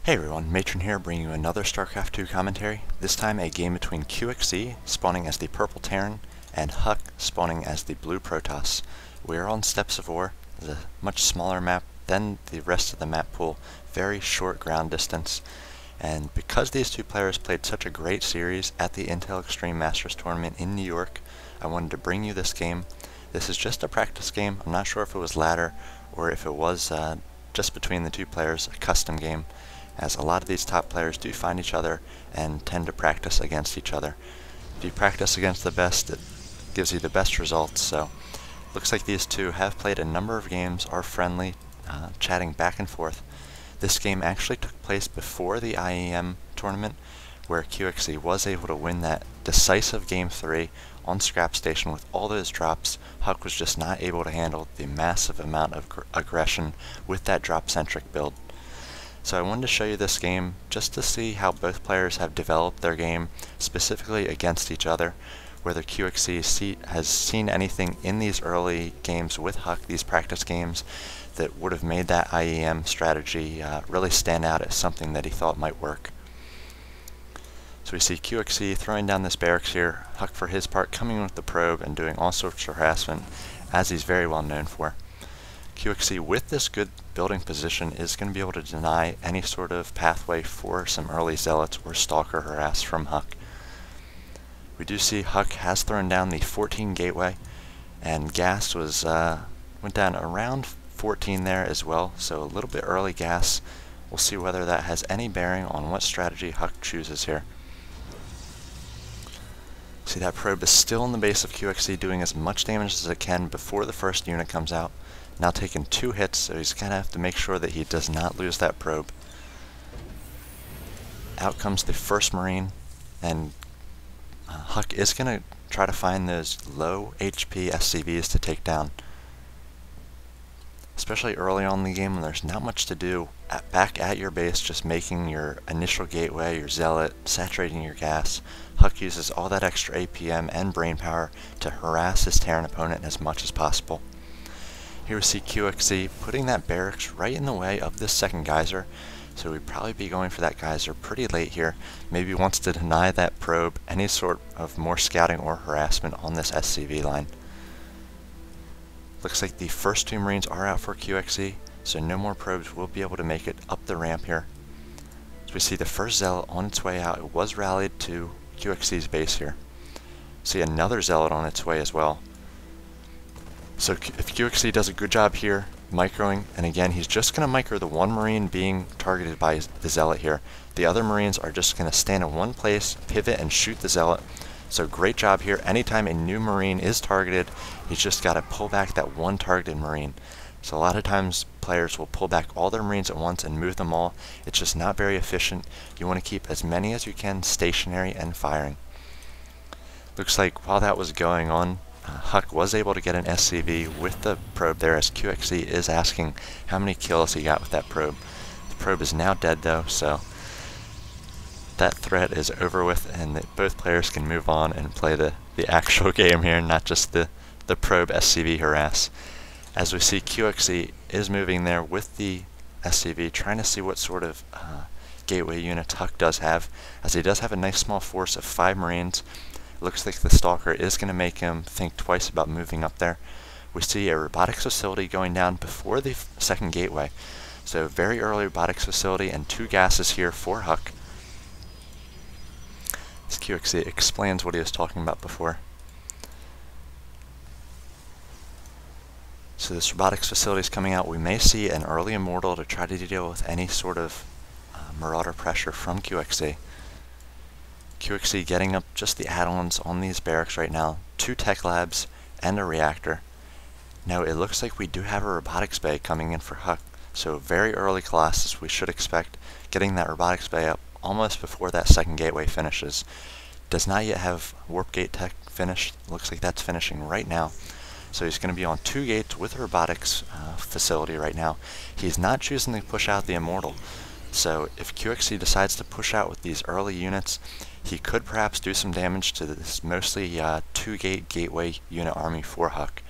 Hey everyone, Matron here bringing you another StarCraft 2 commentary, this time a game between QXC, spawning as the Purple Terran, and HuK, spawning as the Blue Protoss. We are on Steppes of War, a much smaller map than the rest of the map pool, very short ground distance, and because these two players played such a great series at the Intel Extreme Masters Tournament in New York, I wanted to bring you this game. This is just a practice game. I'm not sure if it was ladder or if it was just between the two players, a custom game, as a lot of these top players do find each other and tend to practice against each other. If you practice against the best, it gives you the best results, so looks like these two have played a number of games, are friendly, chatting back and forth. This game actually took place before the IEM tournament, where QXC was able to win that decisive Game 3 on Scrap Station with all those drops. HuK was just not able to handle the massive amount of aggression with that drop-centric build. So I wanted to show you this game just to see how both players have developed their game, specifically against each other, whether QXC has seen anything in these early games with HuK, these practice games, that would have made that IEM strategy really stand out as something that he thought might work. So we see QXC throwing down this barracks here, HuK for his part coming in with the probe and doing all sorts of harassment, as he's very well known for. QXC, with this good building position, is going to be able to deny any sort of pathway for some early zealots or stalker harass from HuK. We do see HuK has thrown down the 14 gateway, and gas was went down around 14 there as well, so a little bit early gas. We'll see whether that has any bearing on what strategy HuK chooses here. See, that probe is still in the base of QXC, doing as much damage as it can before the first unit comes out. Now taking 2 hits, so he's going to have to make sure that he does not lose that probe. Out comes the first Marine, and HuK is going to try to find those low HP SCVs to take down. Especially early on in the game when there's not much to do, back at your base, just making your initial gateway, your zealot, saturating your gas. HuK uses all that extra APM and brain power to harass his Terran opponent as much as possible. Here we see QXC putting that barracks right in the way of this second geyser, so we'd probably be going for that geyser pretty late here. Maybe wants to deny that probe any sort of more scouting or harassment on this SCV line. Looks like the first 2 Marines are out for QXC, so no more probes will be able to make it up the ramp here. So we see the first zealot on its way out. It was rallied to QXC's base here. See another zealot on its way as well. So if QXC does a good job here, microing, and again, he's just going to micro the one Marine being targeted by the Zealot here. The other Marines are just going to stand in one place, pivot, and shoot the Zealot. So great job here. Anytime a new Marine is targeted, he's just got to pull back that one targeted Marine. So a lot of times players will pull back all their Marines at once and move them all. It's just not very efficient. You want to keep as many as you can stationary and firing. Looks like while that was going on, HuK was able to get an SCV with the probe there, as QXC is asking how many kills he got with that probe. The probe is now dead though, so that threat is over with, and both players can move on and play the actual game here, not just the probe SCV harass. As we see, QXC is moving there with the SCV, trying to see what sort of gateway units HuK does have, as he does have a nice small force of 5 Marines. Looks like the Stalker is going to make him think twice about moving up there. We see a robotics facility going down before the second gateway. So very early robotics facility and 2 gases here for HuK. This QXC explains what he was talking about before. So this robotics facility is coming out. We may see an early Immortal to try to deal with any sort of Marauder pressure from QXC. QXC getting up just the add-ons on these barracks right now. 2 tech labs and a reactor. Now it looks like we do have a robotics bay coming in for HuK, so very early Colossus we should expect, getting that robotics bay up almost before that second gateway finishes. Does not yet have warp gate tech finished. Looks like that's finishing right now. So he's going to be on 2 gates with a robotics facility right now. He's not choosing to push out the Immortal. So if QXC decides to push out with these early units, he could perhaps do some damage to this mostly 2-gate gateway unit army for HuK.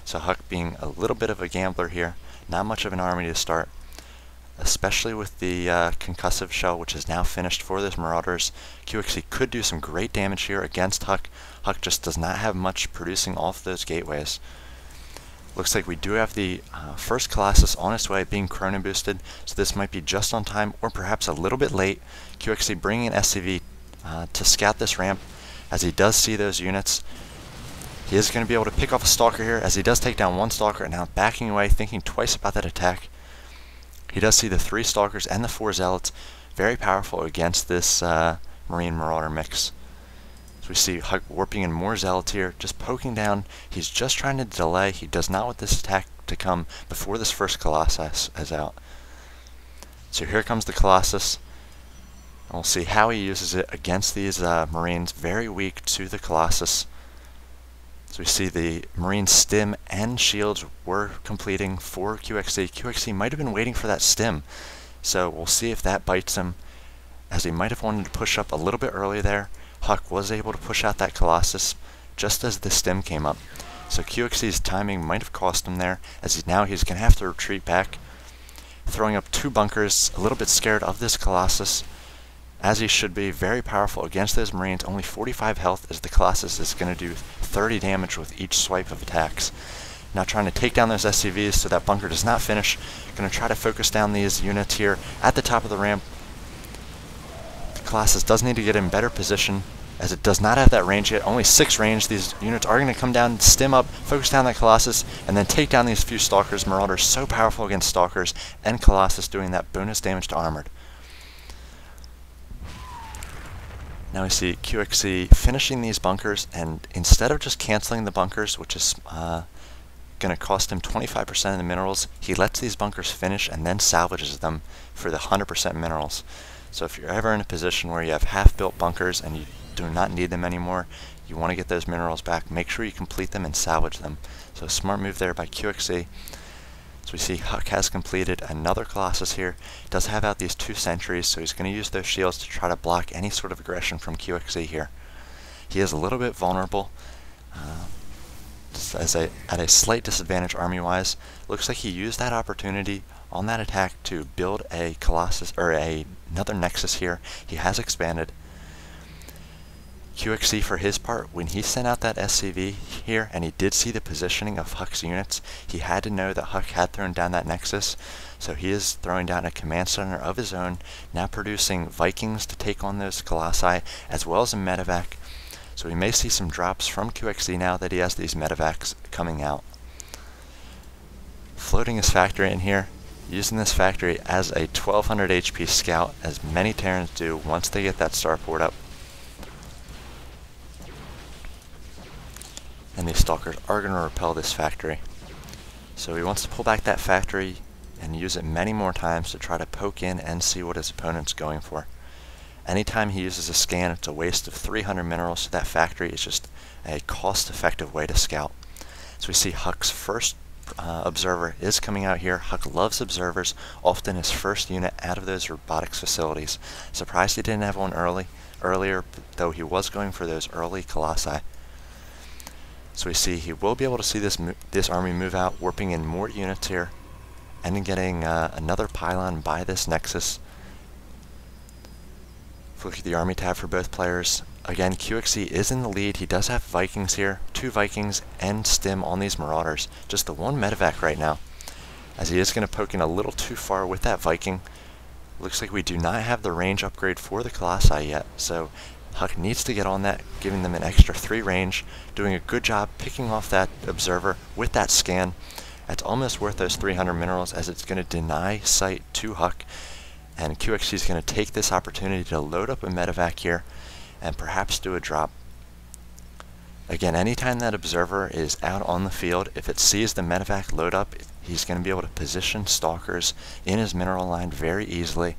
So HuK being a little bit of a gambler here, not much of an army to start. especially with the concussive shell, which is now finished for those Marauders. QXC could do some great damage here against HuK. HuK just does not have much producing off those gateways. Looks like we do have the first Colossus on its way, being chrono boosted, so this might be just on time or perhaps a little bit late. QXC bringing an SCV to scout this ramp as he does see those units. He is going to be able to pick off a Stalker here as he does take down one Stalker, and now backing away, thinking twice about that attack. He does see the 3 Stalkers and the 4 Zealots, very powerful against this Marine Marauder mix. So we see HuK warping in more Zealots here, just poking down. He's just trying to delay. He does not want this attack to come before this first Colossus is out. So here comes the Colossus. And we'll see how he uses it against these Marines, very weak to the Colossus. So we see the Marine stim and shields were completing for QXC. QXC might have been waiting for that stim, so we'll see if that bites him, as he might have wanted to push up a little bit earlier there. HuK was able to push out that Colossus just as the stim came up. So QXC's timing might have cost him there, as he's going to have to retreat back, throwing up 2 bunkers, a little bit scared of this Colossus, as he should be. Very powerful against those Marines, only 45 health, as the Colossus is going to do 30 damage with each swipe of attacks. Now trying to take down those SCVs so that bunker does not finish. Going to try to focus down these units here at the top of the ramp. The Colossus does need to get in better position, as it does not have that range yet. Only 6 range. These units are going to come down, stim up, focus down that Colossus, and then take down these few Stalkers. Marauders so powerful against Stalkers, and Colossus doing that bonus damage to Armored. Now we see QXC finishing these bunkers, and instead of just canceling the bunkers, which is going to cost him 25% of the minerals, he lets these bunkers finish and then salvages them for the 100% minerals. So if you're ever in a position where you have half-built bunkers and you do not need them anymore, you want to get those minerals back, make sure you complete them and salvage them. So a smart move there by QXC. So we see HuK has completed another Colossus here. He does have out these 2 sentries, so he's going to use those shields to try to block any sort of aggression from QXC here. He is a little bit vulnerable, at a slight disadvantage army-wise. Looks like he used that opportunity on that attack to build a Colossus, or another Nexus here. He has expanded. QXC, for his part, when he sent out that SCV here, and he did see the positioning of HuK's units, he had to know that HuK had thrown down that Nexus, so he is throwing down a command center of his own, now producing Vikings to take on those Colossi, as well as a medevac. So we may see some drops from QXC now that he has these medevacs coming out. Floating his factory in here, using this factory as a 1200 HP scout, as many Terrans do once they get that starport up. And these Stalkers are going to repel this factory. So he wants to pull back that factory and use it many more times to try to poke in and see what his opponent's going for. Anytime he uses a scan, it's a waste of 300 minerals, so that factory is just a cost-effective way to scout. So we see HuK's first observer is coming out here. HuK loves observers, often his first unit out of those robotics facilities. Surprised he didn't have one earlier, though he was going for those early Colossi. So we see he will be able to see this army move out, warping in more units here, and then getting another pylon by this Nexus. If we look at the army tab for both players, again, QXC is in the lead. He does have Vikings here, 2 Vikings and stim on these Marauders. Just the 1 medevac right now, as he is going to poke in a little too far with that Viking. Looks like we do not have the range upgrade for the Colossi yet, so HuK needs to get on that, giving them an extra 3 range, doing a good job picking off that observer with that scan. That's almost worth those 300 minerals, as it's going to deny sight to HuK, and QXC is going to take this opportunity to load up a medevac here and perhaps do a drop. Again, anytime that observer is out on the field, if it sees the medevac load up, he's going to be able to position Stalkers in his mineral line very easily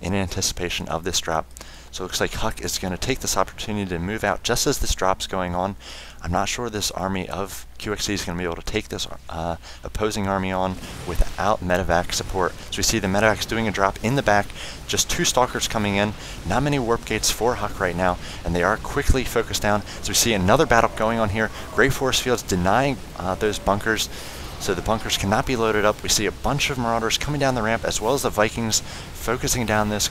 in anticipation of this drop. So it looks like HuK is going to take this opportunity to move out just as this drop's going on. I'm not sure this army of QXC is going to be able to take this opposing army on without medevac support. So we see the medevac's doing a drop in the back, just 2 Stalkers coming in, not many warp gates for HuK right now, and they are quickly focused down. So we see another battle going on here. Great force fields denying those bunkers. so the bunkers cannot be loaded up. We see a bunch of Marauders coming down the ramp, as well as the Vikings focusing down this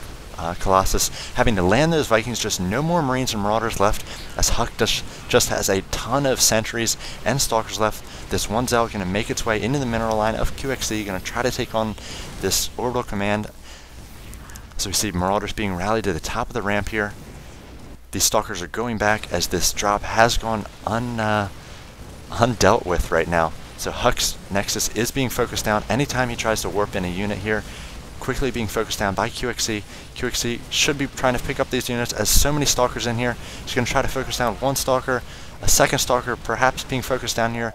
Colossus, having to land those Vikings. Just no more Marines and Marauders left, as HuK just has a ton of sentries and stalkers left. This one Zealot going to make its way into the mineral line of QXC, going to try to take on this orbital command. So we see Marauders being rallied to the top of the ramp here. These stalkers are going back, as this drop has gone undealt with right now. So HuK's Nexus is being focused down anytime he tries to warp in a unit here. Quickly being focused down by QXC. QXC should be trying to pick up these units, as so many stalkers in here. He's going to try to focus down one stalker, a second stalker perhaps being focused down here.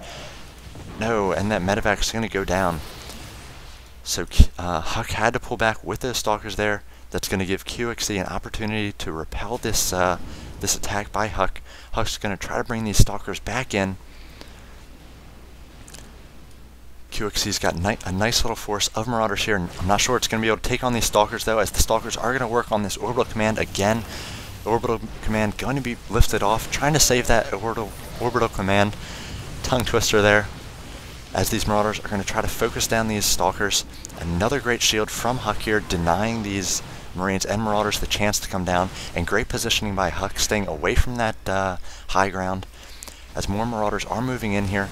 No, and that medevac is going to go down. So HuK had to pull back with those stalkers there. That's going to give QXC an opportunity to repel this this attack by HuK. HuK's going to try to bring these stalkers back in. QXC's got a nice little force of Marauders here. I'm not sure it's going to be able to take on these stalkers though, as the stalkers are going to work on this orbital command again. The orbital command going to be lifted off, trying to save that orbital command. Tongue twister there, as these Marauders are going to try to focus down these stalkers. Another great shield from HuK here, denying these Marines and Marauders the chance to come down, and great positioning by HuK, staying away from that high ground, as more Marauders are moving in here,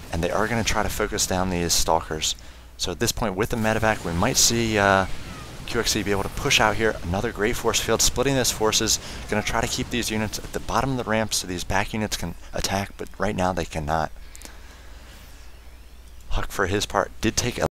and they are going to try to focus down these stalkers. So at this point, with the medevac, we might see QXC be able to push out here. Another great force field, splitting those forces, going to try to keep these units at the bottom of the ramp so these back units can attack, but right now they cannot. HuK, for his part, did take a